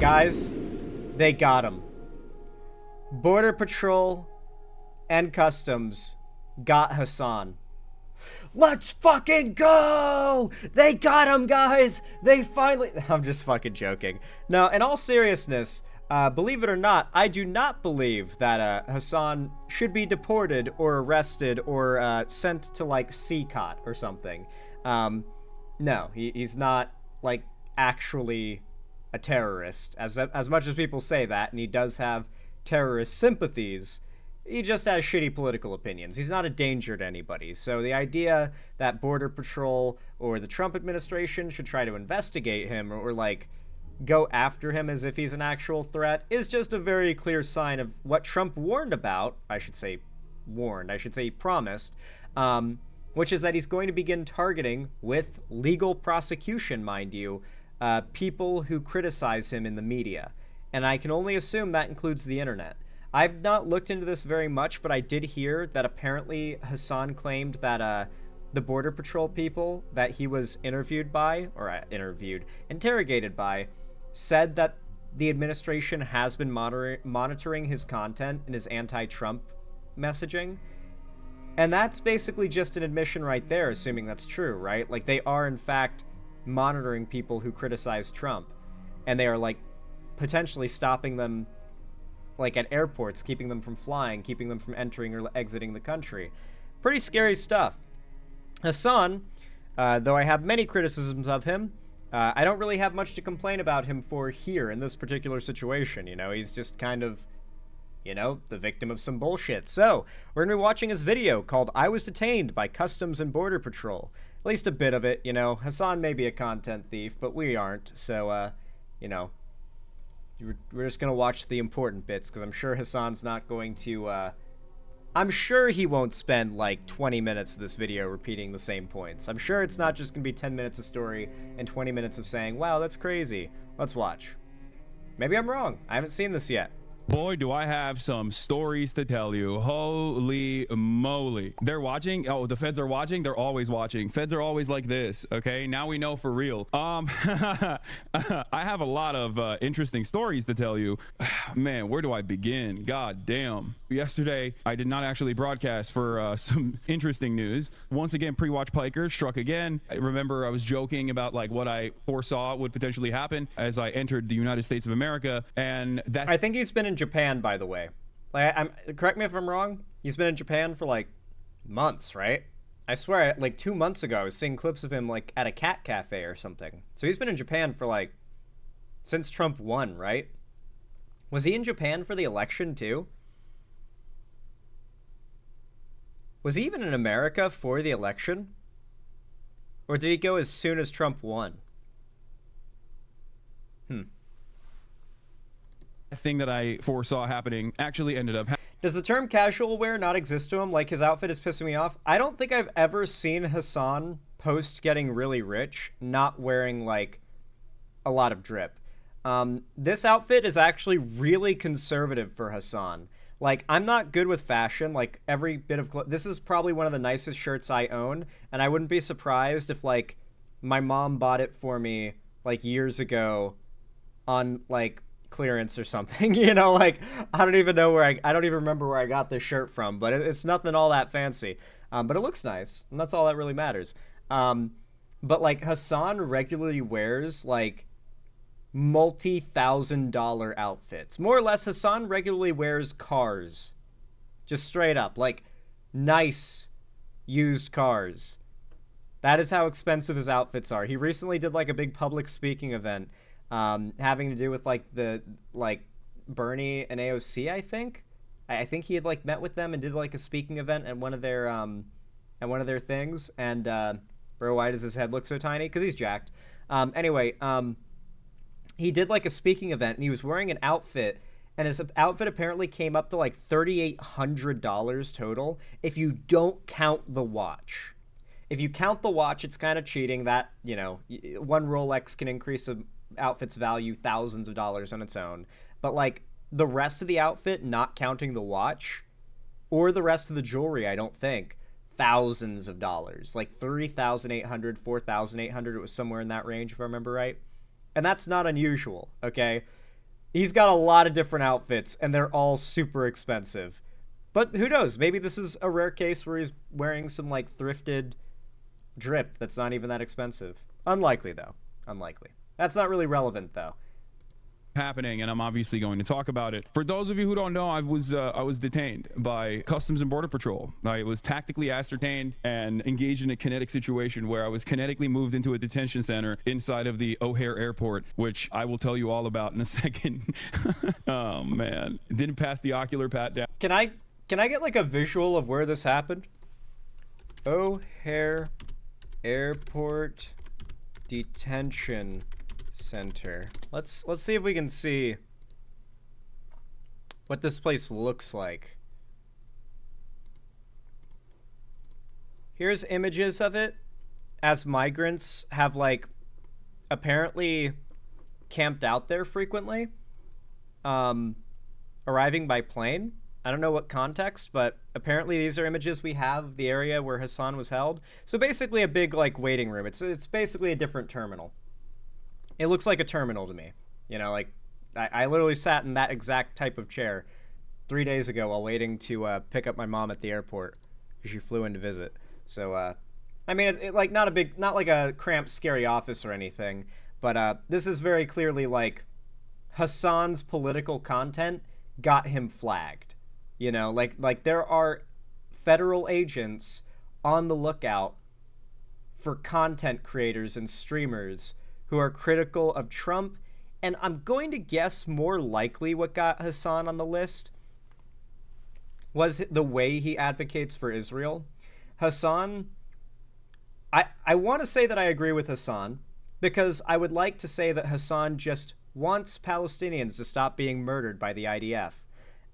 Guys, they got him. Border Patrol and Customs got Hasan. Let's fucking go! They got him, guys! They finally... I'm just fucking joking. No, in all seriousness, believe it or not, I do not believe that Hasan should be deported or arrested or sent to, like, CCOT or something. No, he's not, like, actually a terrorist. As much as people say that, and he does have terrorist sympathies, he just has shitty political opinions. He's not a danger to anybody. So the idea that Border Patrol or the Trump administration should try to investigate him or like, go after him as if he's an actual threat is just a very clear sign of what Trump warned about. I should say he promised, which is that he's going to begin targeting, with legal prosecution, mind you, people who criticize him in the media. And I can only assume that includes the internet. I've not looked into this very much, but I did hear that apparently Hasan claimed that the Border Patrol people that he was interrogated by, said that the administration has been monitoring his content and his anti-Trump messaging. And that's basically just an admission right there, assuming that's true, right? Like, they are, in fact, monitoring people who criticize Trump. And they are, like, potentially stopping them, like, at airports, keeping them from flying, keeping them from entering or exiting the country. Pretty scary stuff. Hasan, though I have many criticisms of him, I don't really have much to complain about him for here in this particular situation. You know, he's just kind of, you know, the victim of some bullshit. So, we're going to be watching his video called I Was Detained by Customs and Border Patrol. At least a bit of it, you know. Hasan may be a content thief, but we aren't. So, you know, we're just going to watch the important bits, because I'm sure Hasan's not going to, I'm sure he won't spend, like, 20 minutes of this video repeating the same points. I'm sure it's not just going to be 10 minutes of story and 20 minutes of saying, wow, that's crazy. Let's watch. Maybe I'm wrong. I haven't seen this yet. Boy, do I have some stories to tell you. Holy moly. They're watching. Oh, the feds are watching. They're always watching. Feds are always like this. Okay, now we know for real. I have a lot of interesting stories to tell you. Man, where do I begin? God damn. Yesterday, I did not actually broadcast for some interesting news. Once again, pre-watch Piker struck again. I remember I was joking about like what I foresaw would potentially happen as I entered the United States of America, and that I think he's been in Japan, by the way. Like, correct me if I'm wrong. He's been in Japan for like months, right? I swear, like 2 months ago, I was seeing clips of him like at a cat cafe or something. So he's been in Japan for like since Trump won, right? Was he in Japan for the election too? Was he even in America for the election? Or did he go as soon as Trump won? thing that I foresaw happening actually ended up Does the term casual wear not exist to him? Like, his outfit is pissing me off. I don't think I've ever seen Hasan post getting really rich not wearing like a lot of drip. This outfit is actually really conservative for Hasan. Like, I'm not good with fashion. Like, every bit of this is probably one of the nicest shirts I own, and I wouldn't be surprised if like my mom bought it for me like years ago on like clearance or something. You know, like I don't even know where I don't even remember where I got this shirt from, but it's nothing all that fancy. But it looks nice, and that's all that really matters. But like Hasan regularly wears like multi-$1,000 outfits. More or less, Hasan regularly wears cars. Just straight up, like nice used cars. That is how expensive his outfits are. He recently did like a big public speaking event having to do with like Bernie and AOC, I think. I think he had like met with them and did like a speaking event at one of their things. And bro, why does his head look so tiny? Because he's jacked. Anyway, he did like a speaking event and he was wearing an outfit, and his outfit apparently came up to like $3,800 total if you don't count the watch. If you count the watch, it's kind of cheating. That, you know, one Rolex can increase a outfit's value thousands of dollars on its own. But like the rest of the outfit, not counting the watch or the rest of the jewelry, I don't think, thousands of dollars, like $3,800, $4,800. It was somewhere in that range, if I remember right. And that's not unusual, okay? He's got a lot of different outfits, and they're all super expensive. But who knows? Maybe this is a rare case where he's wearing some, like, thrifted drip that's not even that expensive. Unlikely, though. Unlikely. That's not really relevant, though. Happening, and I'm obviously going to talk about it. For those of you who don't know, I was detained by Customs and Border Patrol. I was tactically ascertained and engaged in a kinetic situation where I was kinetically moved into a detention center inside of the O'Hare Airport, which I will tell you all about in a second. Oh man, didn't pass the ocular pat down. Can I get like a visual of where this happened? O'Hare Airport Detention Center. Let's see if we can see what this place looks like. Here's images of it as migrants have, like, apparently camped out there frequently, arriving by plane. I don't know what context, but apparently these are images we have of the area where Hasan was held. So basically a big, like, waiting room. It's basically a different terminal. It looks like a terminal to me. You know, like, I literally sat in that exact type of chair 3 days ago while waiting to pick up my mom at the airport because she flew in to visit. So, I mean, like, not like a cramped, scary office or anything, but this is very clearly, like, Hasan's political content got him flagged. You know, like there are federal agents on the lookout for content creators and streamers who are critical of Trump, and I'm going to guess more likely what got Hasan on the list was the way he advocates for Israel. Hasan, I want to say that I agree with Hasan, because I would like to say that Hasan just wants Palestinians to stop being murdered by the IDF,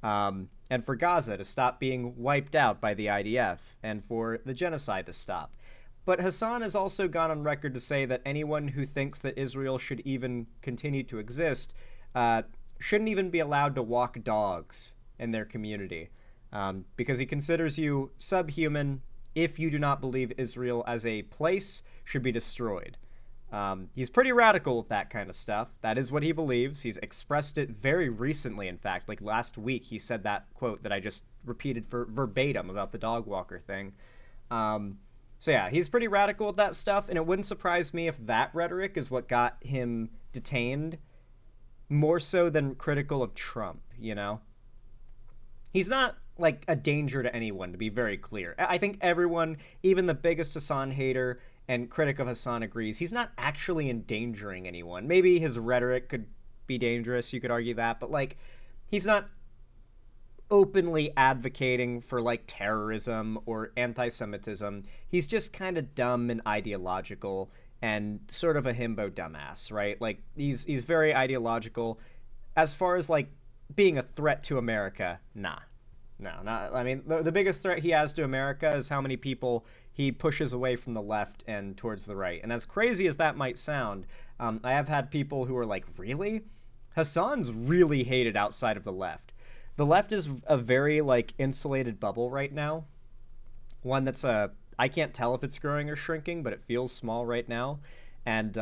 and for Gaza to stop being wiped out by the IDF, and for the genocide to stop. But Hasan has also gone on record to say that anyone who thinks that Israel should even continue to exist shouldn't even be allowed to walk dogs in their community, because he considers you subhuman if you do not believe Israel as a place should be destroyed. He's pretty radical with that kind of stuff. That is what he believes. He's expressed it very recently, in fact. Like last week, he said that quote that I just repeated for verbatim about the dog walker thing. So yeah, he's pretty radical with that stuff, and it wouldn't surprise me if that rhetoric is what got him detained more so than critical of Trump, you know? He's not, like, a danger to anyone, to be very clear. I think everyone, even the biggest Hasan hater and critic of Hasan, agrees he's not actually endangering anyone. Maybe his rhetoric could be dangerous, you could argue that, but, like, he's not openly advocating for, like, terrorism or anti-Semitism. He's just kind of dumb and ideological and sort of a himbo dumbass, right? Like, he's very ideological. As far as, like, being a threat to America, nah. No, not. I mean, the biggest threat he has to America is how many people he pushes away from the left and towards the right. And as crazy as that might sound, I have had people who are like, really? Hasan's really hated outside of the left. The left is a very, like, insulated bubble right now. One that's, I can't tell if it's growing or shrinking, but it feels small right now. And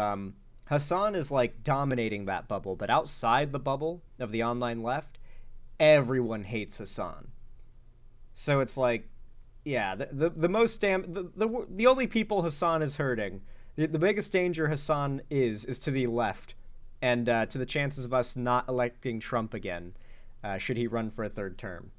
Hasan is, like, dominating that bubble. But outside the bubble of the online left, everyone hates Hasan. So it's like, yeah, the most the only people Hasan is hurting, the biggest danger Hasan is to the left, and to the chances of us not electing Trump again, should he run for a third term.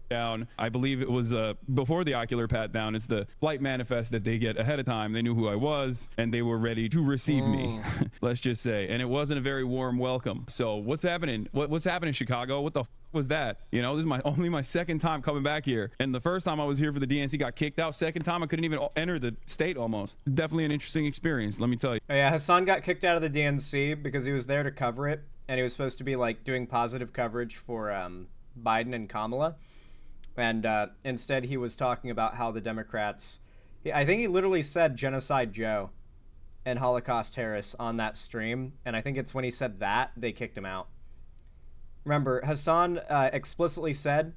Down. I believe it was before the ocular pat down. It's the flight manifest that they get ahead of time. They knew who I was and they were ready to receive me. Let's just say, and it wasn't a very warm welcome. So what's happening? What's happening in Chicago? What the was that? You know, this is only my second time coming back here, and the first time I was here for the DNC got kicked out. Second time I couldn't even enter the state. Almost definitely an interesting experience, let me tell you. Oh, yeah, Hasan got kicked out of the DNC because he was there to cover it, and he was supposed to be, like, doing positive coverage for Biden and Kamala. And instead he was talking about how the Democrats, I think he literally said Genocide Joe and Holocaust Harris on that stream. And I think it's when he said that, they kicked him out. Remember, Hasan explicitly said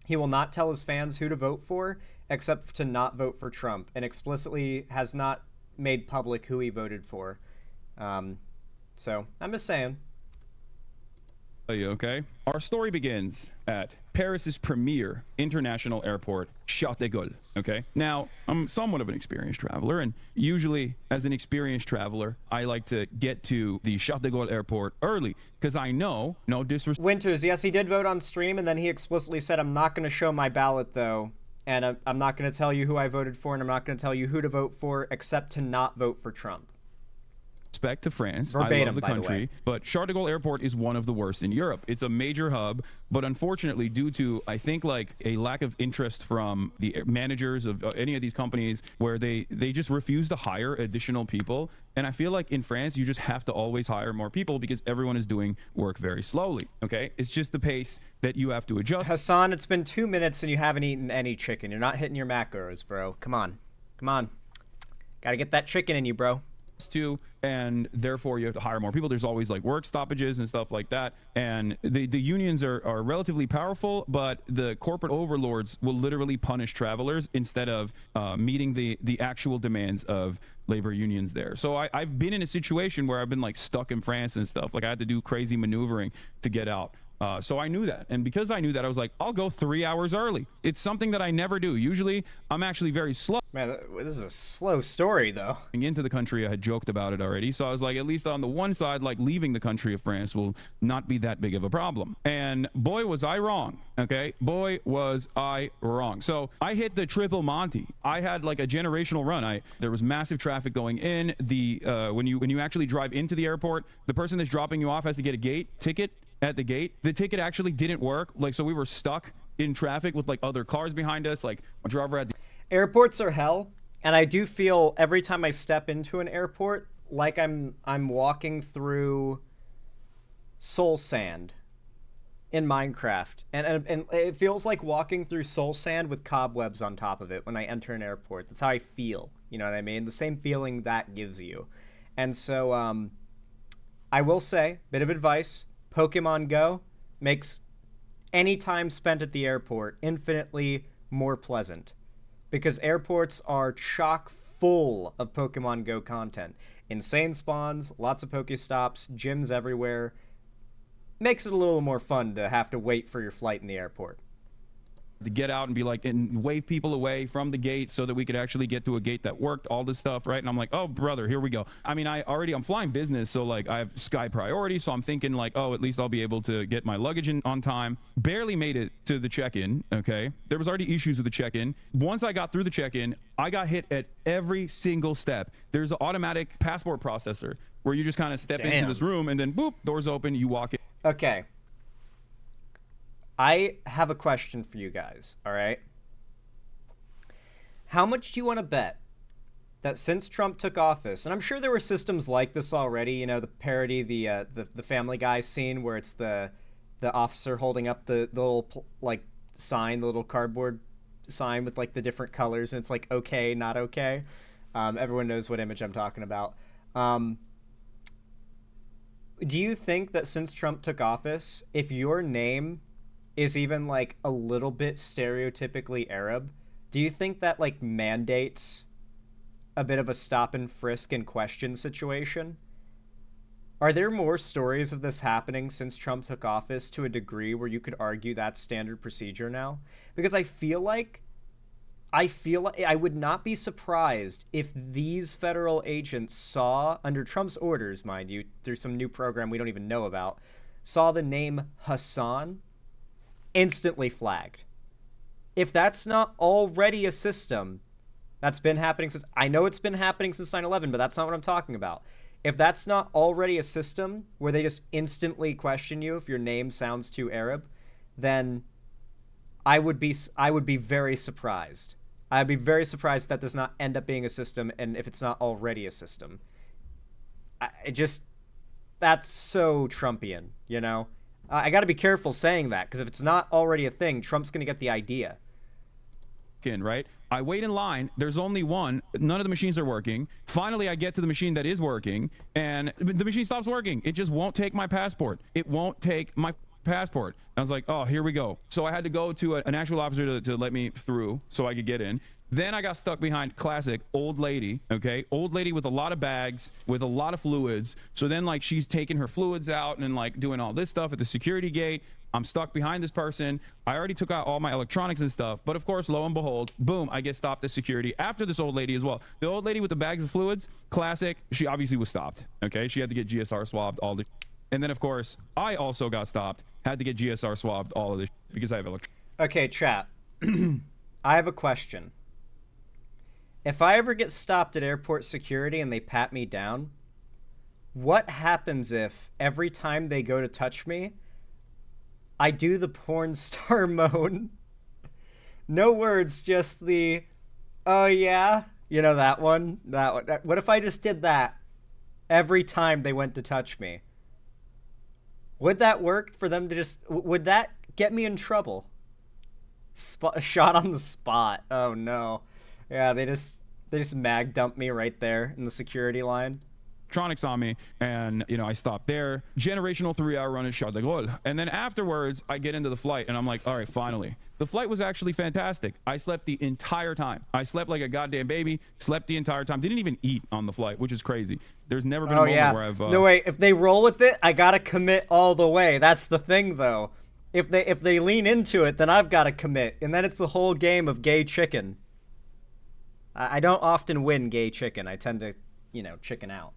he will not tell his fans who to vote for, except to not vote for Trump, and explicitly has not made public who he voted for. So I'm just saying. Okay, our story begins at Paris's premier international airport, Charles de Gaulle. Okay, now I'm somewhat of an experienced traveler, and usually as an experienced traveler, I like to get to the Charles de Gaulle airport early because I know, no disrespect. Winters, yes, he did vote on stream, and then he explicitly said, I'm not going to show my ballot, though, and I'm not going to tell you who I voted for, and I'm not going to tell you who to vote for, except to not vote for Trump. Respect to France. Verbatim, I love the by the country, way. but Charles de Gaulle Airport is one of the worst in Europe. It's a major hub, but unfortunately, due to, I think, like a lack of interest from the managers of any of these companies, where they just refuse to hire additional people. And I feel like in France, you just have to always hire more people because everyone is doing work very slowly. Okay, it's just the pace that you have to adjust. Hasan, it's been 2 minutes and you haven't eaten any chicken. You're not hitting your macros, bro. Come on. Come on. Gotta get that chicken in you, bro. To, and therefore you have to hire more people. There's always like work stoppages and stuff like that, and the unions are relatively powerful, but the corporate overlords will literally punish travelers instead of meeting the actual demands of labor unions there. So I've been in a situation where I've been like stuck in France and stuff, like I had to do crazy maneuvering to get out. So I knew that, and because I knew that, I was like, I'll go 3 hours early. It's something that I never do. Usually I'm actually very slow. Man, this is a slow story, though. Into the country, I had joked about it already, so I was like, at least on the one side, like leaving the country of France will not be that big of a problem. And boy was I wrong. Okay, boy was I wrong. So I hit the triple Monty. I had like a generational run. There was massive traffic going in. When you actually drive into the airport, the person that's dropping you off has to get a ticket at the gate. The ticket actually didn't work, like, so we were stuck in traffic with like other cars behind us. Like a driver had Airports are hell, and I do feel every time I step into an airport like I'm walking through soul sand in Minecraft, and it feels like walking through soul sand with cobwebs on top of it when I enter an airport. That's how I feel, you know what I mean? The same feeling that gives you. And so I will say, bit of advice, Pokemon Go makes any time spent at the airport infinitely more pleasant, because airports are chock full of Pokemon Go content. Insane spawns, lots of Pokestops, gyms everywhere. Makes it a little more fun to have to wait for your flight in the airport. to get out and be like, and wave people away from the gate so that we could actually get to a gate that worked, all this stuff, right? And I'm like, oh brother, here we go. I mean, I'm flying business, so like I have sky priority, so I'm thinking like, oh, at least I'll be able to get my luggage in on time. Barely made it to the check-in. Okay, there was already issues with the check-in. Once I got through the check-in, I got hit at every single step. There's an automatic passport processor where you just kind of step into this room and then boop, doors open, you walk in. Okay, I have a question for you guys, all right? How much do you want to bet that since Trump took office, and I'm sure there were systems like this already, you know, the parody, the Family Guy scene where it's the officer holding up the little, like, sign, the little cardboard sign with, like, the different colors, and it's like, okay, not okay. Everyone knows what image I'm talking about. Do you think that since Trump took office, if your name is even like a little bit stereotypically Arab, do you think that like mandates a bit of a stop and frisk and question situation? Are there more stories of this happening since Trump took office to a degree where you could argue that's standard procedure now? Because I feel like I would not be surprised if these federal agents saw, under Trump's orders, mind you, through some new program we don't even know about, saw the name Hasan, instantly flagged. If that's not already a system that's been happening since, I know it's been happening since 9/11, but that's not what I'm talking about. If that's not already a system where they just instantly question you if your name sounds too Arab, then I would be very surprised. I'd be very surprised if that does not end up being a system, and if it's not already a system. That's so Trumpian, you know? I got to be careful saying that, because if it's not already a thing, Trump's going to get the idea. Right? I wait in line. There's only one. None of the machines are working. Finally, I get to the machine that is working, and the machine stops working. It just won't take my passport. It won't take my passport. I was like, oh, here we go. So I had to go to an actual officer to let me through so I could get in. Then I got stuck behind classic old lady, okay? Old lady with a lot of bags, with a lot of fluids. So then like she's taking her fluids out and like doing all this stuff at the security gate. I'm stuck behind this person. I already took out all my electronics and stuff. But of course, lo and behold, boom, I get stopped at security after this old lady as well. The old lady with the bags of fluids, classic, she obviously was stopped, okay? She had to get GSR swabbed, all the. And then of course, I also got stopped, had to get GSR swabbed, all of this because I have electronics. Okay, chat. I have a question. If I ever get stopped at airport security and they pat me down, what happens if every time they go to touch me, I do the porn star moan? No words, just the, oh yeah, you know, that one? That one. What if I just did that every time they went to touch me? Would that work for them to just, would that get me in trouble? Shot on the spot. Oh no. Yeah, they just mag dumped me right there in the security line. Electronics on me, and you know, I stopped there. Generational 3-hour run and shot the goal. And then afterwards I get into the flight and I'm like, all right, finally. The flight was actually fantastic. I slept the entire time. I slept like a goddamn baby, slept the entire time. Didn't even eat on the flight, which is crazy. There's never been a moment where I've no, wait, if they roll with it, I gotta commit all the way. That's the thing though. If they lean into it, then I've gotta commit, and then it's the whole game of gay chicken. I don't often win gay chicken. I tend to, you know, chicken out.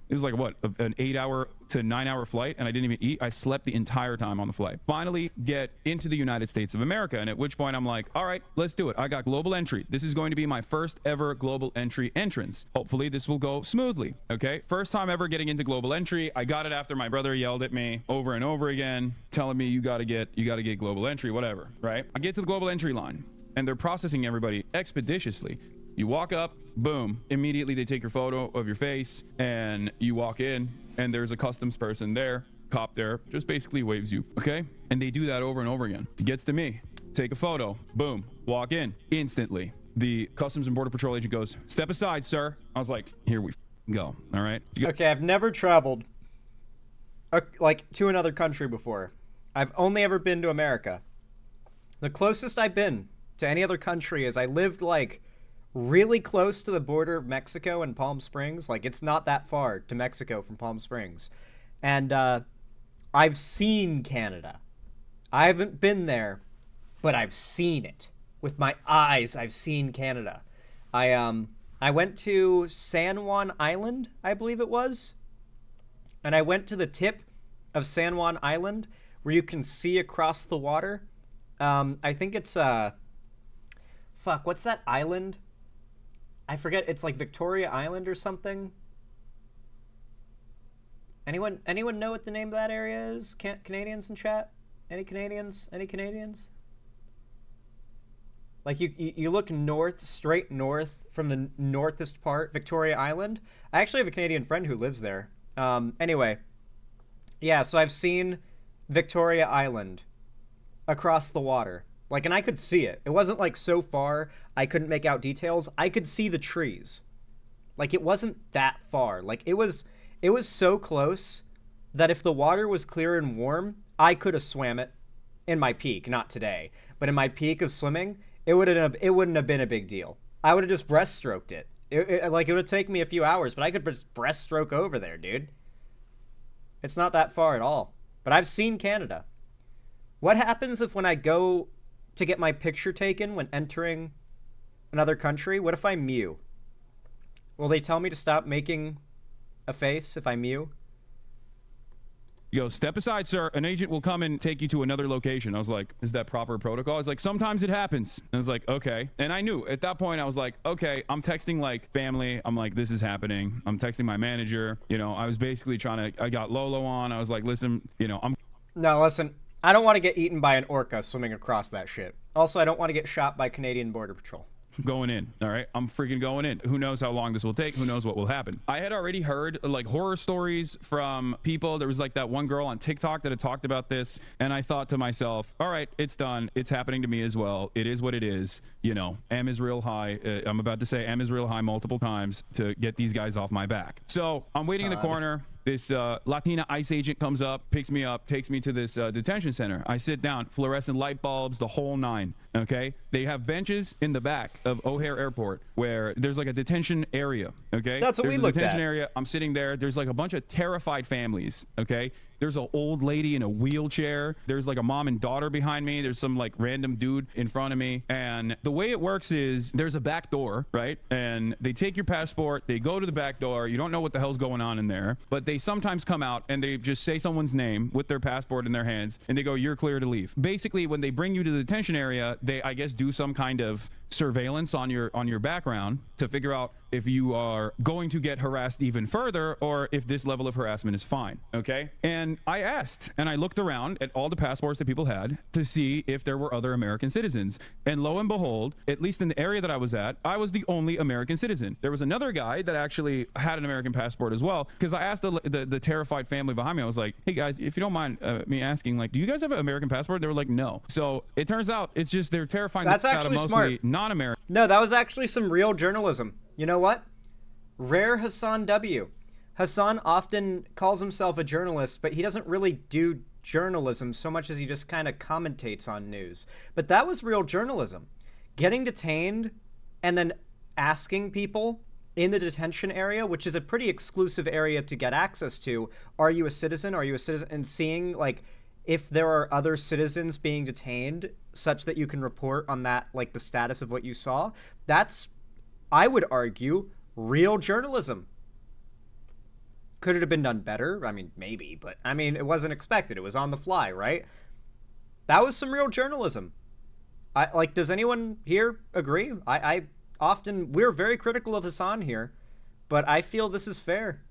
It was like, what, an 8-hour to 9-hour flight, and I didn't even eat. I slept the entire time on the flight. Finally get into the United States of America, and at which point I'm like, all right, let's do it. I got global entry. This is going to be my first ever global entry entrance. Hopefully this will go smoothly, okay? First time ever getting into global entry. I got it after my brother yelled at me over and over again, telling me you gotta get global entry, whatever, right? I get to the global entry line, and they're processing everybody expeditiously. You walk up, boom, immediately they take your photo of your face, and you walk in, and there's a customs person there, cop there, just basically waves you, okay? And they do that over and over again. It gets to me, take a photo, boom, walk in, instantly. The Customs and Border Patrol agent goes, step aside, sir. I was like, here we go, all right? Okay, I've never traveled, like, to another country before. I've only ever been to America. The closest I've been to any other country is I lived, like, really close to the border of Mexico and Palm Springs. Like, it's not that far to Mexico from Palm Springs. And I've seen Canada. I haven't been there, but I've seen it. With my eyes, I've seen Canada. I went to San Juan Island, I believe it was. And I went to the tip of San Juan Island where you can see across the water. I think it's, fuck, what's that island? I forget, it's like Victoria Island or something. Anyone know what the name of that area is? Canadians in chat? Any Canadians? Any Canadians? Like you look north, straight north from the northest part, Victoria Island. I actually have a Canadian friend who lives there. Anyway. Yeah, so I've seen Victoria Island across the water. Like, and I could see it. It wasn't, like, so far I couldn't make out details. I could see the trees. Like, it wasn't that far. Like, it was so close that if the water was clear and warm, I could have swam it in my peak. Not today. But in my peak of swimming, it wouldn't have been a big deal. I would have just breaststroked it. It would take me a few hours, but I could just breaststroke over there, dude. It's not that far at all. But I've seen Canada. What happens if when I go to get my picture taken when entering another country, what if I mew? Will they tell me to stop making a face if I mew? You go, step aside, sir. An agent will come and take you to another location. I was like, is that proper protocol? I was like, sometimes it happens. And I was like, okay. And I knew at that point, I was like, okay, I'm texting like family. I'm like, this is happening. I'm texting my manager. You know, I was basically I got Lolo on. I was like, listen, you know, No, listen. I don't want to get eaten by an orca swimming across that shit. Also, I don't want to get shot by Canadian Border Patrol. Going in, all right? I'm freaking going in. Who knows how long this will take? Who knows what will happen? I had already heard like horror stories from people. There was like that one girl on TikTok that had talked about this, and I thought to myself, all right, it's done. It's happening to me as well. It is what it is. You know, M is real high. I'm about to say M is real high multiple times to get these guys off my back. So I'm waiting in the corner. This Latina ICE agent comes up, picks me up, takes me to this detention center. I sit down, fluorescent light bulbs, the whole nine. Okay, they have benches in the back of O'Hare Airport where there's like a detention area. Okay, That's what there's we a looked detention at. area. I'm sitting there. There's like a bunch of terrified families. Okay, there's an old lady in a wheelchair. There's like a mom and daughter behind me. There's some like random dude in front of me. And the way it works is there's a back door, right? And they take your passport. They go to the back door. You don't know what the hell's going on in there, but they sometimes come out and they just say someone's name with their passport in their hands and they go, "You're clear to leave." Basically, when they bring you to the detention area, they, I guess, do some kind of surveillance on your background to figure out if you are going to get harassed even further or if this level of harassment is fine. Okay, and I asked and I looked around at all the passports that people had to see if there were other American citizens, and lo and behold, at least in the area that I was at, I was the only American citizen. There was another guy that actually had an American passport as well, because I asked the terrified family behind me. I was like, "Hey guys, if you don't mind me asking, like, do you guys have an American passport?" They were like, "No." So it turns out it's just they're terrifying. That's out of actually mostly smart. non-American. No, that was actually some real journalism. You know what? Rare Hasan W. Hasan often calls himself a journalist, but he doesn't really do journalism so much as he just kind of commentates on news. But that was real journalism. Getting detained and then asking people in the detention area, which is a pretty exclusive area to get access to, "Are you a citizen? Are you a citizen?" And seeing like if there are other citizens being detained such that you can report on that, like the status of what you saw. That's, I would argue, real journalism. Could it have been done better? I mean, maybe, but I mean, it wasn't expected. It was on the fly, right? That was some real journalism. Does anyone here agree? I often, we're very critical of Hasan here, but I feel this is fair.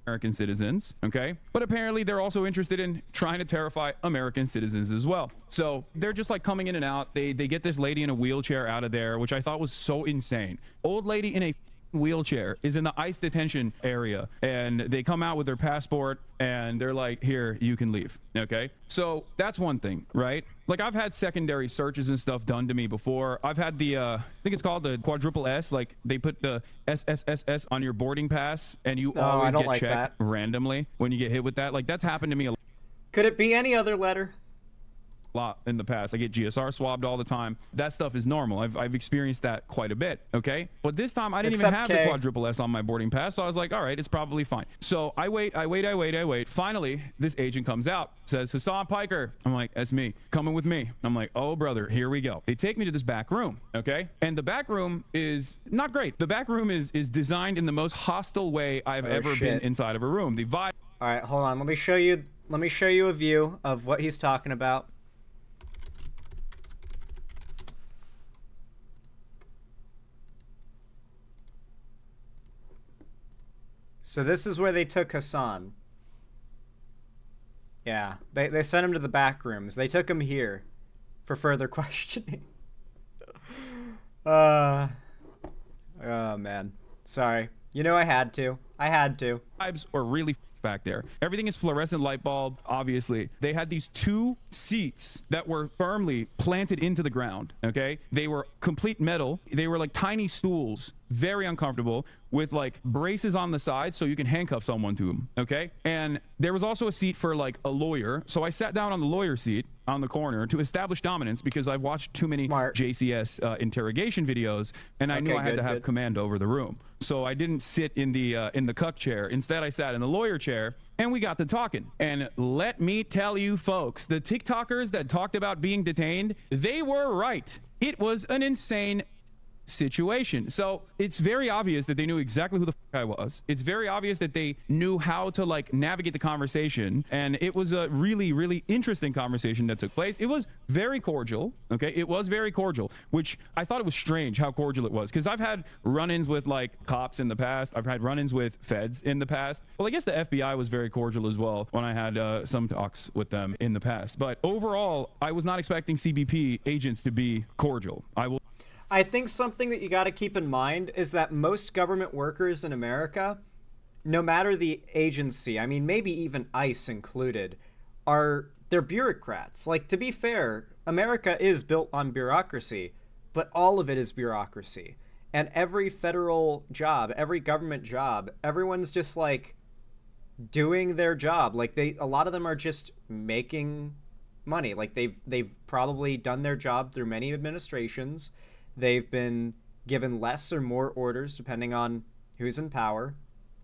American citizens, okay? But apparently they're also interested in trying to terrify American citizens as well. So they're just like coming in and out. They get this lady in a wheelchair out of there, which I thought was so insane. Old lady in a wheelchair is in the ICE detention area, and they come out with their passport and they're like, "Here, you can leave." Okay, so that's one thing, right? Like, I've had secondary searches and stuff done to me before. I've had the I think it's called the quadruple S. Like, they put the SSSS on your boarding pass and you always get checked randomly when you get hit with that. Like, that's happened to me a Could it be any other letter? lot in the past. I get GSR swabbed all the time. That stuff is normal. I've experienced that quite a bit. Okay, but this time I didn't even have the quadruple S on my boarding pass, so I was like, all right, it's probably fine. So I wait. Finally, this agent comes out, says, "Hasan Piker." I'm like, "That's me. Coming with me." I'm like, "Oh brother, here we go." They take me to this back room. Okay, and the back room is not great. The back room is designed in the most hostile way I've ever been inside of a room. The vibe. All right, hold on. Let me show you a view of what he's talking about. So this is where they took Hasan. Yeah, they sent him to the back rooms. They took him here for further questioning. Oh, man. Sorry. You know, I had to. Vibes were really back there. Everything is fluorescent light bulb, obviously. They had these 2 seats that were firmly planted into the ground, okay? They were complete metal. They were like tiny stools, very uncomfortable, with like braces on the side so you can handcuff someone to them, okay? And there was also a seat for like a lawyer. So I sat down on the lawyer seat on the corner to establish dominance because I've watched too many JCS interrogation videos, and I knew I had to have command over the room. So I didn't sit in the cuck chair. Instead, I sat in the lawyer chair, and we got to talking. And let me tell you, folks, the TikTokers that talked about being detained, they were right. It was an insane situation. So it's very obvious that they knew exactly who the fuck I was. It's very obvious that they knew how to like navigate the conversation, and it was a really, really interesting conversation that took place. It was very cordial. Okay, it was very cordial, which I thought it was strange how cordial it was, because I've had run-ins with like cops in the past. I've had run-ins with feds in the past. Well, I guess the FBI was very cordial as well when I had some talks with them in the past. But overall, I was not expecting CBP agents to be cordial. I think something that you got to keep in mind is that most government workers in America, no matter the agency, I mean, maybe even ICE included, they're bureaucrats. Like, to be fair, America is built on bureaucracy, but all of it is bureaucracy. And every federal job, every government job, everyone's just like, doing their job. Like a lot of them are just making money. Like they've probably done their job through many administrations. They've been given less or more orders depending on who's in power,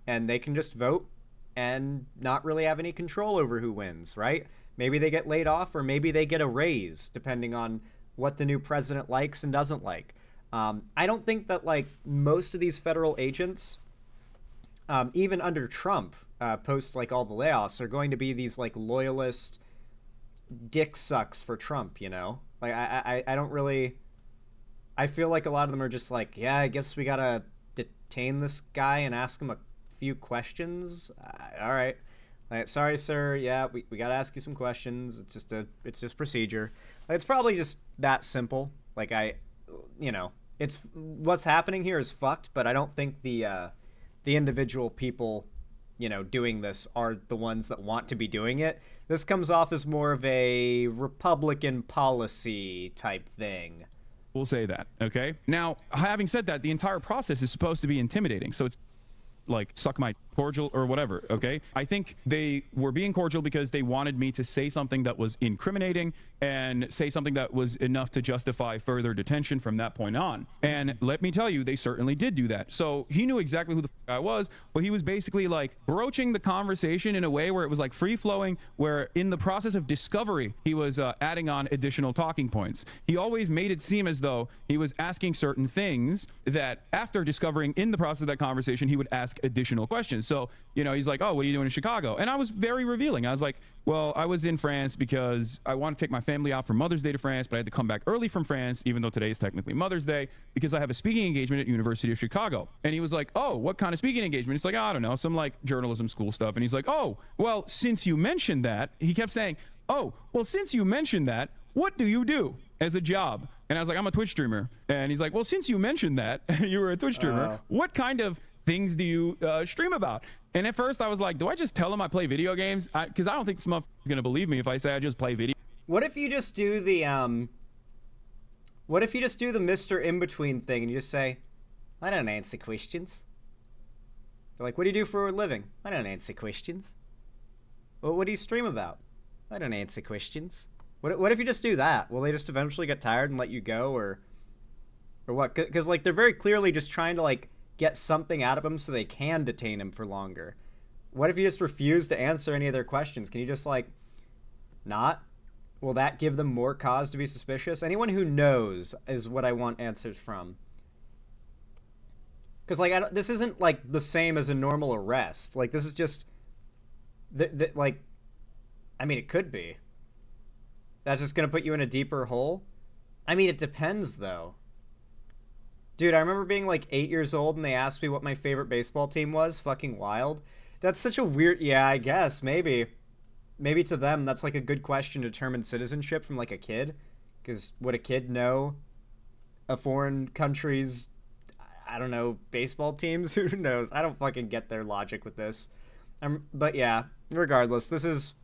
and they can just vote and not really have any control over who wins, right? Maybe they get laid off, or maybe they get a raise depending on what the new president likes and doesn't like. I don't think that like most of these federal agents, even under Trump, post like all the layoffs, are going to be these like loyalist dick sucks for Trump. You know, like I don't really. I feel like a lot of them are just like, yeah, I guess we gotta detain this guy and ask him a few questions. All right. Like, sorry, sir. Yeah, we gotta ask you some questions. It's just procedure. Like, it's probably just that simple. Like it's what's happening here is fucked. But I don't think the individual people, doing this are the ones that want to be doing it. This comes off as more of a Republican policy type thing. We'll say that. Okay. Now, having said that, the entire process is supposed to be intimidating. So it's like suck my cordial or whatever. Okay. I think they were being cordial because they wanted me to say something that was incriminating and say something that was enough to justify further detention from that point on. And let me tell you, they certainly did do that. So he knew exactly who the I was, but he was basically like broaching the conversation in a way where it was like free flowing, where in the process of discovery, he was adding on additional talking points. He always made it seem as though he was asking certain things that after discovering in the process of that conversation, he would ask additional questions. So, he's like, oh, what are you doing in Chicago? And I was very revealing. I was like, well, I was in France because I want to take my family out for Mother's Day to France, but I had to come back early from France, even though today is technically Mother's Day, because I have a speaking engagement at University of Chicago. And he was like, oh, what kind of speaking engagement? It's like, I don't know, some like journalism school stuff. And he's like, oh, well, since you mentioned that, he kept saying, oh, well, since you mentioned that, what do you do as a job? And I was like, I'm a Twitch streamer. And he's like, well, since you mentioned that you were a Twitch streamer, what kind of things do you stream about? And at first I was like, do I just tell him I play video games? Because I don't think this motherfucker's gonna believe me if I say I just play video. What if you just do the Mr. In-Between thing and you just say, I don't answer questions. They're like, what do you do for a living? I don't answer questions. Well, what do you stream about? I don't answer questions. What if you just do that? Will they just eventually get tired and let you go, or what? Because like they're very clearly just trying to like get something out of him so they can detain him for longer. What if you just refuse to answer any of their questions? Can you just like not? Will that give them more cause to be suspicious? Anyone who knows is what I want answers from. Because like this isn't like the same as a normal arrest. Like this is just like, I mean, it could be. That's just gonna put you in a deeper hole. I mean, it depends though. Dude, I remember being like 8 years old and they asked me what my favorite baseball team was. Fucking wild. That's such a weird... Yeah, I guess. Maybe to them, that's like a good question to determine citizenship from like a kid. Because would a kid know a foreign country's, I don't know, baseball teams? Who knows? I don't fucking get their logic with this. But yeah, regardless, this is...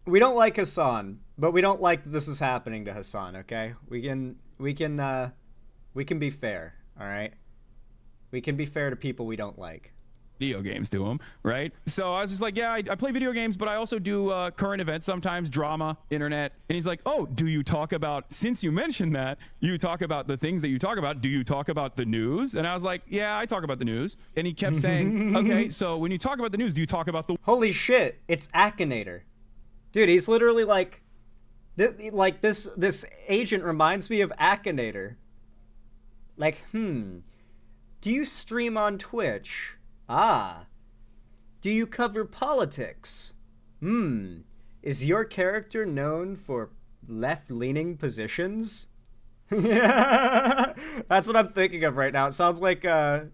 We don't like Hasan, but we don't like that this is happening to Hasan, okay? We can be fair, all right? We can be fair to people we don't like. Video games to him, right? So I was just like, yeah, I play video games, but I also do current events sometimes, drama, internet. And he's like, oh, do you talk about, since you mentioned that, you talk about the things that you talk about, do you talk about the news? And I was like, yeah, I talk about the news. And he kept saying, okay, so when you talk about the news, do you talk about the... Holy shit, it's Akinator. Dude, he's literally like this agent reminds me of Akinator. Like, do you stream on Twitch? Ah. Do you cover politics? Is your character known for left-leaning positions? That's what I'm thinking of right now. It sounds like the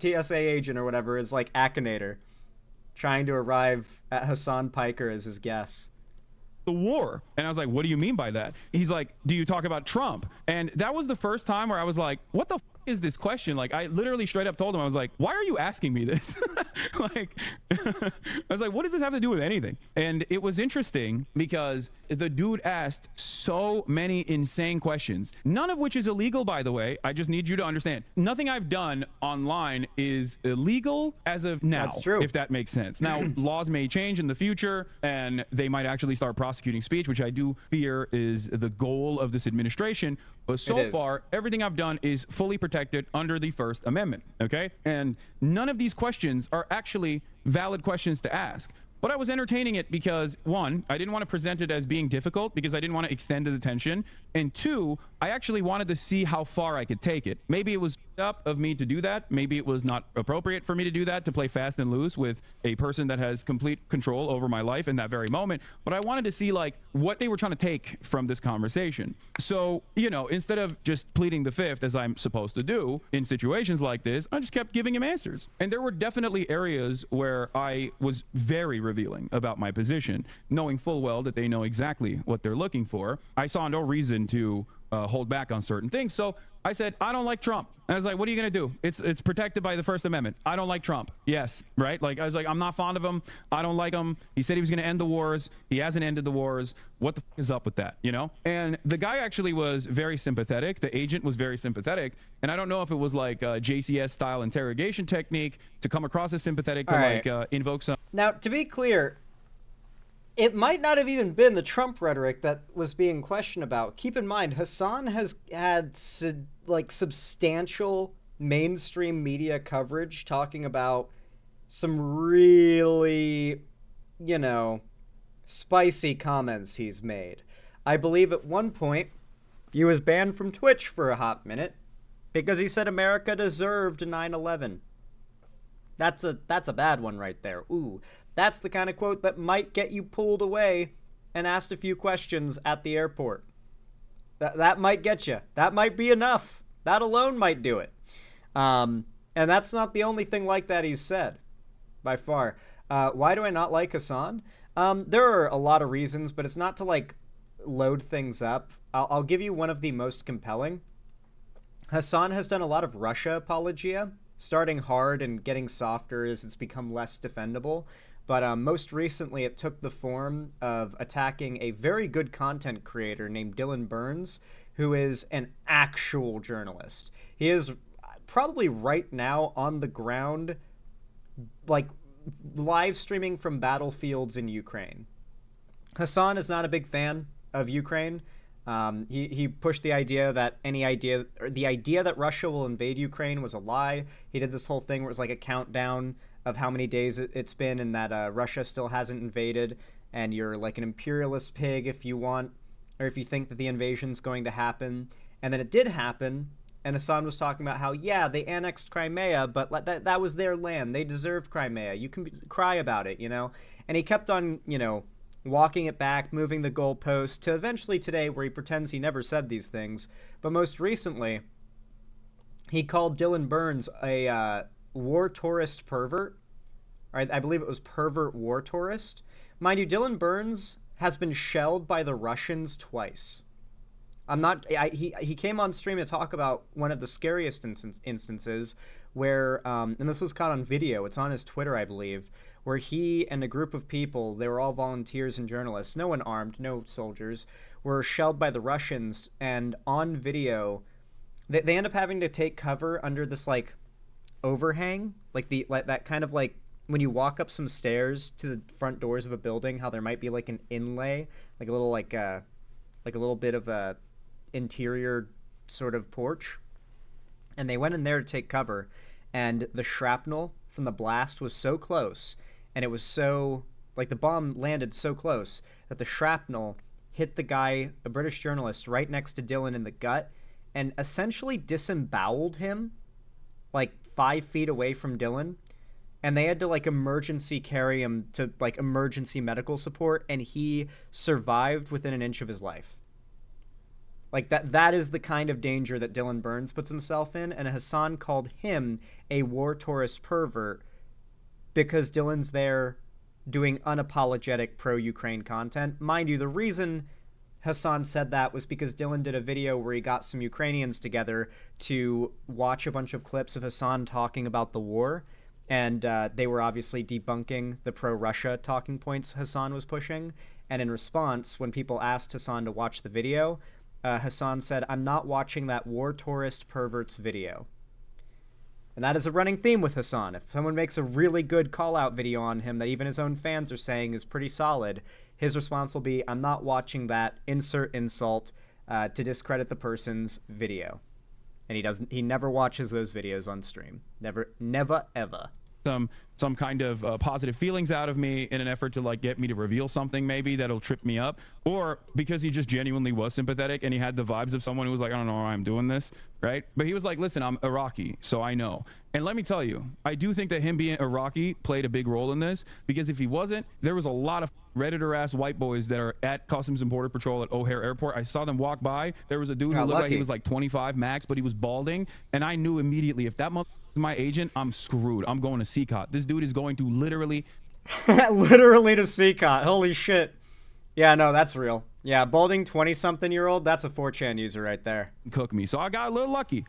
TSA agent or whatever is like Akinator, trying to arrive at Hasan Piker as his guess. The war. And I was like, what do you mean by that? He's like, do you talk about Trump? And that was the first time where I was like, what the is this question? Like, I literally straight up told him, I was like, why are you asking me this? Like, I was like, what does this have to do with anything? And it was interesting because the dude asked so many insane questions, none of which is illegal, by the way. I just need you to understand. Nothing I've done online is illegal as of now. That's true. If that makes sense. Now, laws may change in the future, and they might actually start prosecuting speech, which I do fear is the goal of this administration. But so far, everything I've done is fully protected under the First Amendment, okay? And none of these questions are actually valid questions to ask. But I was entertaining it because, one, I didn't want to present it as being difficult because I didn't want to extend the detention. And two, I actually wanted to see how far I could take it. Maybe it was up of me to do that. Maybe it was not appropriate for me to do that, to play fast and loose with a person that has complete control over my life in that very moment. But I wanted to see like what they were trying to take from this conversation. So, you know, instead of just pleading the fifth as I'm supposed to do in situations like this, I just kept giving him answers. And there were definitely areas where I was very revealing about my position, knowing full well that they know exactly what they're looking for. I saw no reason to hold back on certain things. So I said, I don't like Trump. And I was like, what are you going to do? It's protected by the First Amendment. I don't like Trump. Yes, right? Like, I was like, I'm not fond of him. I don't like him. He said he was going to end the wars. He hasn't ended the wars. What the f is up with that, you know? And the guy actually was very sympathetic. The agent was very sympathetic. And I don't know if it was like a JCS-style interrogation technique to come across as sympathetic to like invoke some... Now, to be clear, it might not have even been the Trump rhetoric that was being questioned about. Keep in mind, Hasan has had substantial mainstream media coverage talking about some really, you know, spicy comments he's made. I believe at one point he was banned from Twitch for a hot minute because he said America deserved 9/11. That's a bad one right there. Ooh. That's the kind of quote that might get you pulled away and asked a few questions at the airport. That might get you. That might be enough. That alone might do it. And that's not the only thing like that he's said, by far. Why do I not like Hasan? There are a lot of reasons, but it's not to, like, load things up. I'll give you one of the most compelling. Hasan has done a lot of Russia apologia, starting hard and getting softer as it's become less defendable. But most recently, it took the form of attacking a very good content creator named Dylan Burns, who is an actual journalist. He is probably right now on the ground, like, live streaming from battlefields in Ukraine. Hasan is not a big fan of Ukraine. He pushed the idea that the idea that Russia will invade Ukraine was a lie. He did this whole thing where it was like a countdown of how many days it's been and that Russia still hasn't invaded, and you're like an imperialist pig if you want, or if you think that the invasion's going to happen. And then it did happen, and Hasan was talking about how, yeah, they annexed Crimea, but that was their land. They deserved Crimea. You can cry about it, you know? And he kept on, you know, walking it back, moving the goalpost, to eventually today where he pretends he never said these things. But most recently, he called Dylan Burns a war tourist pervert. I believe it was pervert war tourist. Mind you, Dylan Burns has been shelled by the Russians twice. He came on stream to talk about one of the scariest instances where, and this was caught on video, it's on his Twitter, I believe, where he and a group of people, they were all volunteers and journalists, no one armed, no soldiers, were shelled by the Russians, and on video, they end up having to take cover under this, like, overhang, like that kind of, like, when you walk up some stairs to the front doors of a building, how there might be like an inlay, like a little like a little bit of a interior sort of porch. And they went in there to take cover, and the shrapnel from the blast was so close, and it was so, like, the bomb landed so close that the shrapnel hit the guy, a British journalist, right next to Dylan in the gut, and essentially disemboweled him like 5 feet away from Dylan. And they had to, like, emergency carry him to, like, emergency medical support, and he survived within an inch of his life. Like, that is the kind of danger that Dylan Burns puts himself in, and Hasan called him a war tourist pervert because Dylan's there doing unapologetic pro-Ukraine content. Mind you, the reason Hasan said that was because Dylan did a video where he got some Ukrainians together to watch a bunch of clips of Hasan talking about the war, and they were obviously debunking the pro-Russia talking points Hasan was pushing. And in response, when people asked Hasan to watch the video, Hasan said, "I'm not watching that war tourist pervert's video." And that is a running theme with Hasan. If someone makes a really good call-out video on him that even his own fans are saying is pretty solid, his response will be, "I'm not watching that insert insult to discredit the person's video." And he never watches those videos on stream. Never, ever. Some kind of positive feelings out of me in an effort to like get me to reveal something maybe that'll trip me up, or because he just genuinely was sympathetic and he had the vibes of someone who was like, I don't know why I'm doing this, right? But he was like, listen, I'm Iraqi, so I know. And let me tell you, I do think that him being Iraqi played a big role in this, because if he wasn't, there was a lot of Redditor ass white boys that are at Customs and Border Patrol at O'Hare Airport. I saw them walk by. There was a dude who looked like he was like 25 max, but he was balding, and I knew immediately, if that my agent, I'm screwed. I'm going to CCOT. This dude is going to literally literally to CCOT. Holy shit. Yeah, no, that's real. Yeah, balding 20-something-year-old, that's a 4chan user right there. Cook me. So I got a little lucky.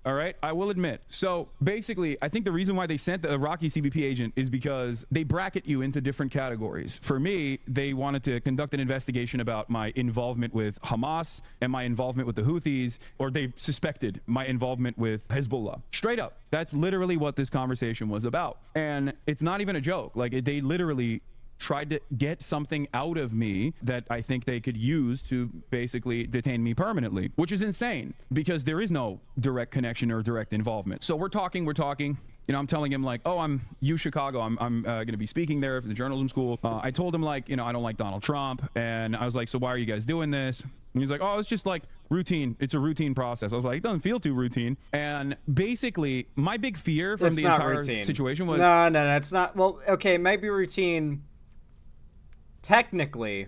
All right, I will admit. So basically, I think the reason why they sent the Iraqi CBP agent is because they bracket you into different categories. For me, they wanted to conduct an investigation about my involvement with Hamas and my involvement with the Houthis, or they suspected my involvement with Hezbollah. Straight up. That's literally what this conversation was about. And it's not even a joke. Like, they literally tried to get something out of me that I think they could use to basically detain me permanently, which is insane because there is no direct connection or direct involvement. So we're talking, you know, I'm telling him like, oh, I'm Chicago. I'm going to be speaking there for the journalism school. I told him like, you know, I don't like Donald Trump. And I was like, so why are you guys doing this? And he's like, oh, it's just like routine. It's a routine process. I was like, it doesn't feel too routine. And basically my big fear from the entire situation was, no, it's not. Well, okay, it might be routine technically,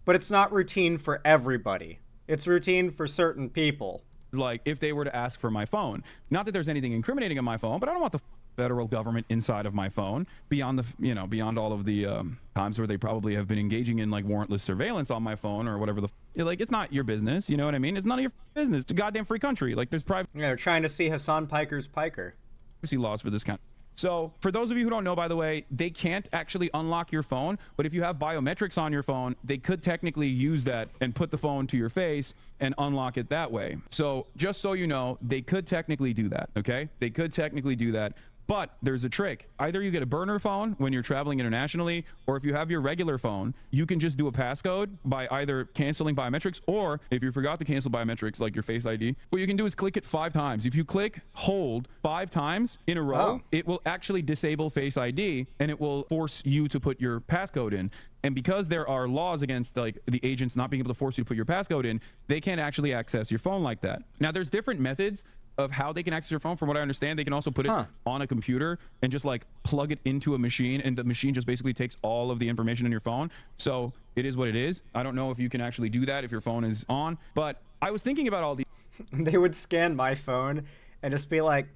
but it's not routine for everybody. It's routine for certain people. Like if they were to ask for my phone, not that there's anything incriminating on my phone, but I don't want the federal government inside of my phone beyond the, you know, beyond all of the times where they probably have been engaging in like warrantless surveillance on my phone or whatever like, it's not your business. You know what I mean? It's none of your business. It's a goddamn free country. Like there's private. Yeah, they're trying to see Hasan Piker's Piker. Privacy laws for this kind. So for those of you who don't know, by the way, they can't actually unlock your phone, but if you have biometrics on your phone, they could technically use that and put the phone to your face and unlock it that way. So just so you know, they could technically do that, okay? They could technically do that. But there's a trick. Either you get a burner phone when you're traveling internationally, or if you have your regular phone, you can just do a passcode by either canceling biometrics, or if you forgot to cancel biometrics, like your Face ID, what you can do is click it 5 times. If you click hold 5 times in a row, it will actually disable Face ID, and it will force you to put your passcode in. And because there are laws against like the agents not being able to force you to put your passcode in, they can't actually access your phone like that. Now, there's different methods of how they can access your phone. From what I understand, they can also put it on a computer and just like plug it into a machine, and the machine just basically takes all of the information in your phone. So it is what it is. I don't know if you can actually do that if your phone is on, but I was thinking about all these. They would scan my phone and just be like,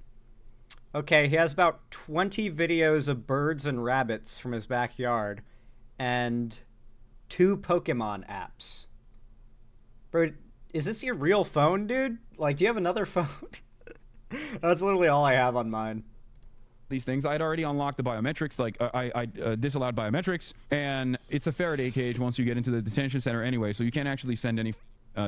okay, he has about 20 videos of birds and rabbits from his backyard and 2 Pokemon apps. Bro, is this your real phone, dude? Like, do you have another phone? That's literally all I have on mine. These things, I had already unlocked the biometrics. Like I disallowed biometrics, and it's a Faraday cage once you get into the detention center anyway, so you can't actually send any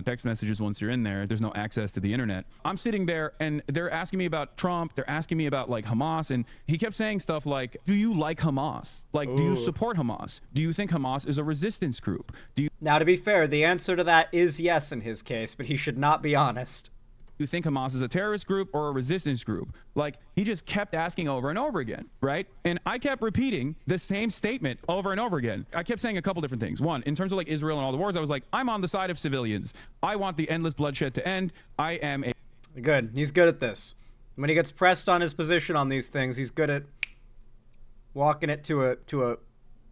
text messages once you're in there. There's no access to the internet. I'm sitting there and they're asking me about Trump. They're asking me about like Hamas, and he kept saying stuff like, do you like Hamas? Like, do you support Hamas? Do you think Hamas is a resistance group? Do you Now, to be fair, the answer to that is yes in his case, but he should not be honest. You think Hamas is a terrorist group or a resistance group? Like, he just kept asking over and over again, right? And I kept repeating the same statement over and over again. I kept saying a couple different things. One, in terms of like Israel and all the wars, I was like, I'm on the side of civilians. I want the endless bloodshed to end. I am a... Good. He's good at this. When he gets pressed on his position on these things, he's good at walking it to a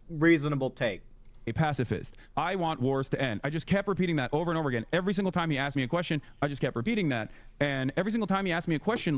reasonable take. a pacifist. I want wars to end. I just kept repeating that over and over again. Every single time he asked me a question, I just kept repeating that. And every single time he asked me a question,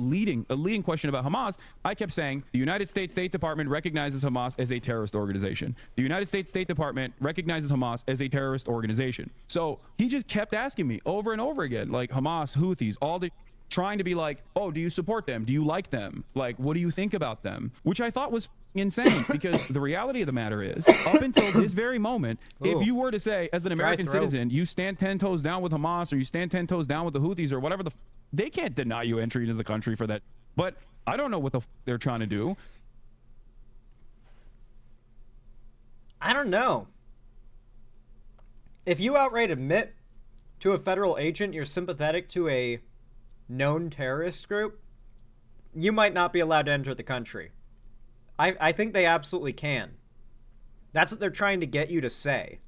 a leading question about Hamas, I kept saying, the United States State Department recognizes Hamas as a terrorist organization. The United States State Department recognizes Hamas as a terrorist organization. So he just kept asking me over and over again, like Hamas, Houthis, all the trying to be like, oh, do you support them? Do you like them? Like, what do you think about them? Which I thought was insane, because the reality of the matter is, up until this very moment, if you were to say, as an American citizen, you stand 10 toes down with Hamas, or you stand 10 toes down with the Houthis, or whatever they can't deny you entry into the country for that. But I don't know what they're trying to do. I don't know. If you outright admit to a federal agent you're sympathetic to a known terrorist group, you might not be allowed to enter the country. I think they absolutely can. That's what they're trying to get you to say.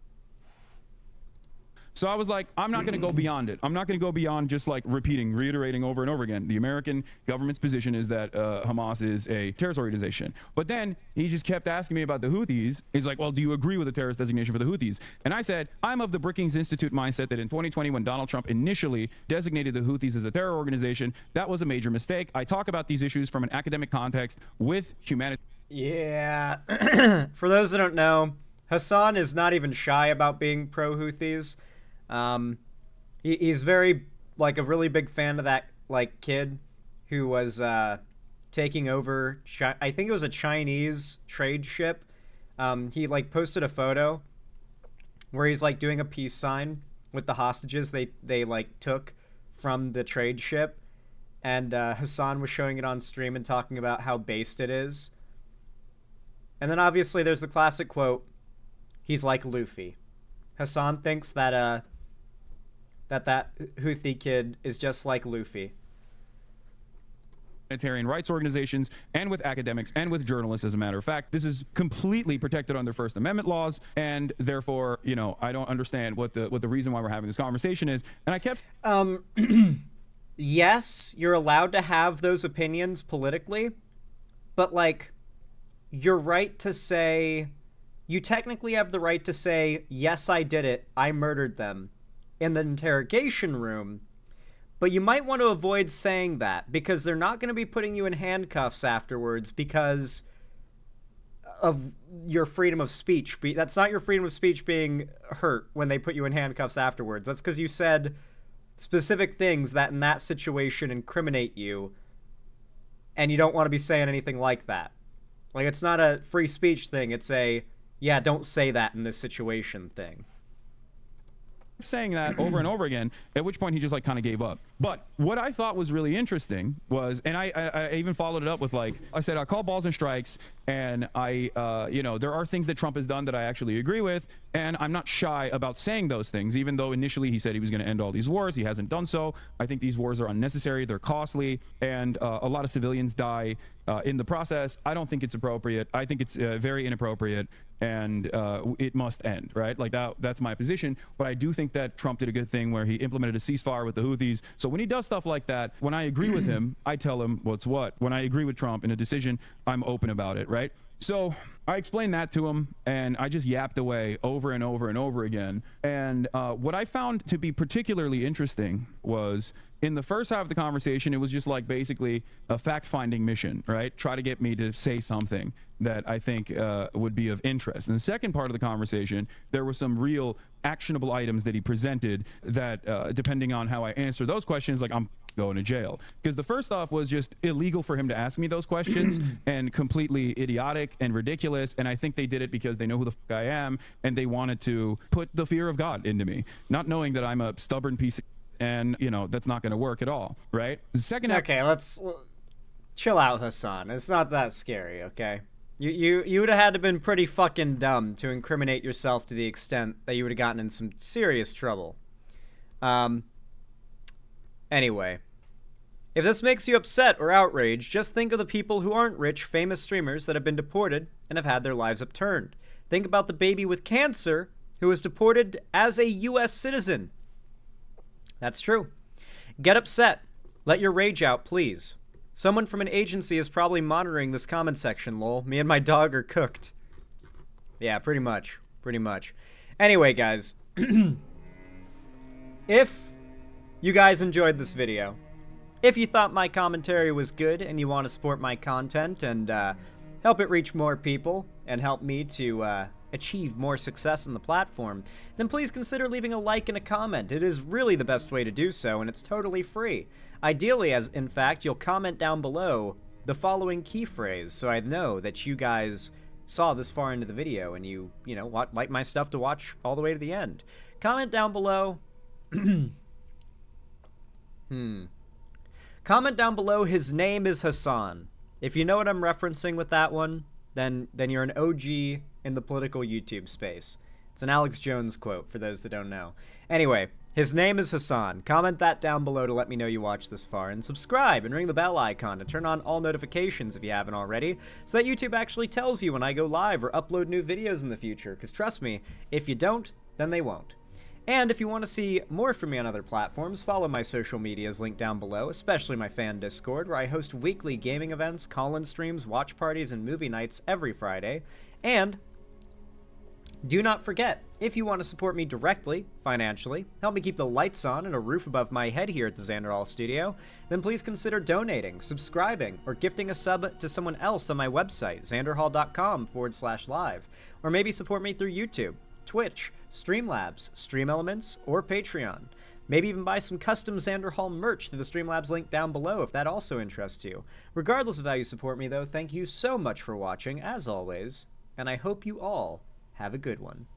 So I was like, I'm not going to go beyond it. I'm not going to go beyond just like reiterating over and over again. The American government's position is that Hamas is a terrorist organization. But then he just kept asking me about the Houthis. He's like, well, do you agree with the terrorist designation for the Houthis? And I said, I'm of the Brookings Institute mindset that in 2020, when Donald Trump initially designated the Houthis as a terror organization, that was a major mistake. I talk about these issues from an academic context with humanity. Yeah. For those that don't know, Hasan is not even shy about being pro-Houthis. He's very, like, a really big fan of that, like, kid who was taking over, I think it was a Chinese trade ship. He, like, posted a photo where he's, like, doing a peace sign with the hostages they like, took from the trade ship. And Hasan was showing it on stream and talking about how based it is. And then, obviously, there's the classic quote, he's like Luffy. Hasan thinks that that Houthi kid is just like Luffy. Humanitarian rights organizations and with academics and with journalists. As a matter of fact, this is completely protected under First Amendment laws, and therefore, you know, I don't understand what the reason why we're having this conversation is. And I kept yes, you're allowed to have those opinions politically, but like, you're right to say, you technically have the right to say, yes, I did it, I murdered them, in the interrogation room, but you might want to avoid saying that, because they're not going to be putting you in handcuffs afterwards because of your freedom of speech. That's not your freedom of speech being hurt when they put you in handcuffs afterwards. That's because you said specific things that in that situation incriminate you, and you don't want to be saying anything like that. Like, it's not a free speech thing, it's a, yeah, don't say that in this situation thing. Saying that over and over again, at which point he just like kind of gave up. But what I thought was really interesting was, and I even followed it up with, like, I said, I call balls and strikes, and you know, there are things that Trump has done that I actually agree with, and I'm not shy about saying those things, even though initially he said he was going to end all these wars. He hasn't done so. I think these wars are unnecessary, they're costly, and a lot of civilians die in the process. I don't think it's appropriate. I think it's very inappropriate, and it must end, right? Like, that's my position. But I do think that Trump did a good thing where he implemented a ceasefire with the Houthis. So when he does stuff like that, when I agree with him, I tell him what's what. When I agree with Trump in a decision, I'm open about it, right? So I explained that to him, and I just yapped away over and over and over again. And what I found to be particularly interesting was, in the first half of the conversation, it was just like basically a fact-finding mission, right? Try to get me to say something that I think would be of interest. In the second part of the conversation, there were some real actionable items that he presented that, depending on how I answer those questions, like, I'm going to jail. Because the first off was just illegal for him to ask me those questions and completely idiotic and ridiculous. And I think they did it because they know who the fuck I am, and they wanted to put the fear of God into me, not knowing that I'm a stubborn piece of, and, you know, that's not going to work at all, right? The second okay, let's chill out, Hasan. It's not that scary, okay? You would have had to been pretty fucking dumb to incriminate yourself to the extent that you would have gotten in some serious trouble. Anyway, if this makes you upset or outraged, just think of the people who aren't rich, famous streamers that have been deported and have had their lives upturned. Think about the baby with cancer who was deported as a U.S. citizen. That's true. Get upset. Let your rage out, please. Someone from an agency is probably monitoring this comment section, lol. Me and my dog are cooked. Yeah, pretty much. pretty much. Anyway, guys, if you guys enjoyed this video, if you thought my commentary was good and you want to support my content and help it reach more people and help me to achieve more success on the platform, then please consider leaving a like and a comment. It is really the best way to do so, and it's totally free. Ideally, as in fact, you'll comment down below the following key phrase, so I know that you guys saw this far into the video and you know, like my stuff to watch all the way to the end. Comment down below. Comment down below, his name is Hasan. If you know what I'm referencing with that one, then you're an OG in the political YouTube space. It's an Alex Jones quote, for those that don't know. Anyway, his name is Hasan. Comment that down below to let me know you watched this far, and subscribe and ring the bell icon to turn on all notifications if you haven't already, so that YouTube actually tells you when I go live or upload new videos in the future, because trust me, if you don't, then they won't. And if you want to see more from me on other platforms, follow my social medias linked down below, especially my fan Discord, where I host weekly gaming events, call-in streams, watch parties, and movie nights every Friday. And do not forget, if you want to support me directly, financially, help me keep the lights on and a roof above my head here at the Xanderhall Studio, then please consider donating, subscribing, or gifting a sub to someone else on my website, xanderhall.com/live, or maybe support me through YouTube, Twitch, Streamlabs, Stream Elements, or Patreon. Maybe even buy some custom Xanderhall merch through the Streamlabs link down below if that also interests you. Regardless of how you support me though, thank you so much for watching, as always, and I hope you all have a good one.